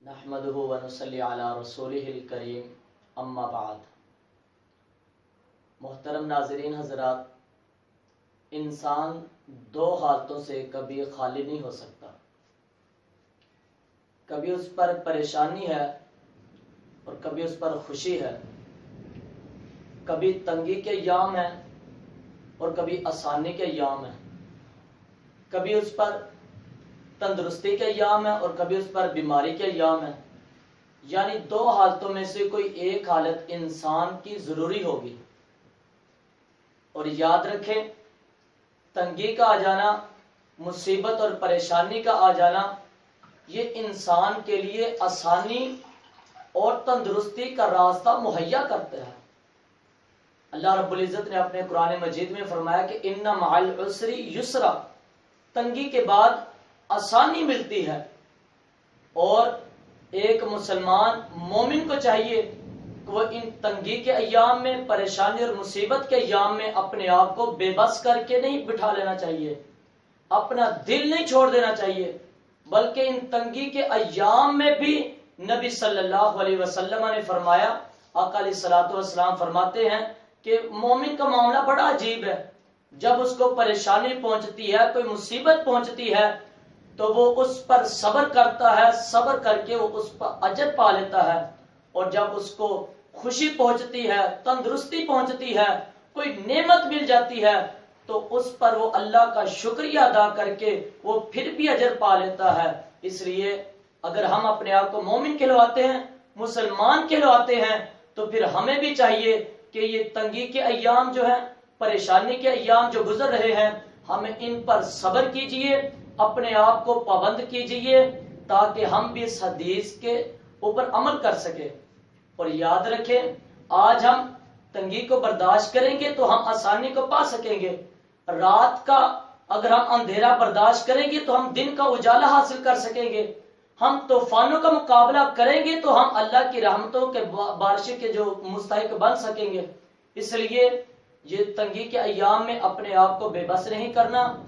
نحمده ونصلی علی رسولہ الکریم اما بعد۔ محترم ناظرین حضرات، انسان دو حالتوں سے کبھی خالی نہیں ہو سکتا۔ کبھی اس پر پریشانی ہے اور کبھی اس پر خوشی ہے، کبھی تنگی کے ایام ہے اور کبھی آسانی کے ایام ہے، کبھی اس پر تندرستی کے ایام ہے اور کبھی اس پر بیماری کے ایام ہے۔ یعنی دو حالتوں میں سے کوئی ایک حالت انسان کی ضروری ہوگی۔ اور یاد رکھیں، تنگی کا آ جانا، مصیبت اور پریشانی کا آ جانا، یہ انسان کے لیے آسانی اور تندرستی کا راستہ مہیا کرتا ہے۔ اللہ رب العزت نے اپنے قرآن مجید میں فرمایا کہ ان مع العسر یسرا، تنگی کے بعد آسانی ملتی ہے۔ اور ایک مسلمان مومن کو چاہیے کہ وہ ان تنگی کے ایام میں، پریشانی اور مصیبت کے ایام میں اپنے آپ کو بے بس کر کے نہیں بٹھا لینا چاہیے، اپنا دل نہیں چھوڑ دینا چاہیے، بلکہ ان تنگی کے ایام میں بھی نبی صلی اللہ علیہ وسلم نے فرمایا، آقا علیہ الصلوۃ والسلام فرماتے ہیں کہ مومن کا معاملہ بڑا عجیب ہے۔ جب اس کو پریشانی پہنچتی ہے، کوئی مصیبت پہنچتی ہے، تو وہ اس پر صبر کرتا ہے، صبر کر کے وہ اس پر اجر پا لیتا ہے۔ اور جب اس کو خوشی پہنچتی ہے، تندرستی پہنچتی ہے، کوئی نعمت مل جاتی ہے، تو اس پر وہ اللہ کا شکریہ ادا کر کے وہ پھر بھی اجر پا لیتا ہے۔ اس لیے اگر ہم اپنے آپ کو مومن کہلواتے ہیں، مسلمان کہلواتے ہیں، تو پھر ہمیں بھی چاہیے کہ یہ تنگی کے ایام جو ہیں، پریشانی کے ایام جو گزر رہے ہیں، ہمیں ان پر صبر کیجئے، اپنے آپ کو پابند کیجئے، تاکہ ہم بھی اس حدیث کے اوپر عمل کر سکیں۔ اور یاد رکھیں، آج ہم تنگی کو برداشت کریں گے تو ہم آسانی کو پا سکیں گے۔ رات کا اگر ہم اندھیرا برداشت کریں گے تو ہم دن کا اجالا حاصل کر سکیں گے۔ ہم طوفانوں کا مقابلہ کریں گے تو ہم اللہ کی رحمتوں کے بارش کے جو مستحق بن سکیں گے۔ اس لیے یہ تنگی کے ایام میں اپنے آپ کو بے بس نہیں کرنا۔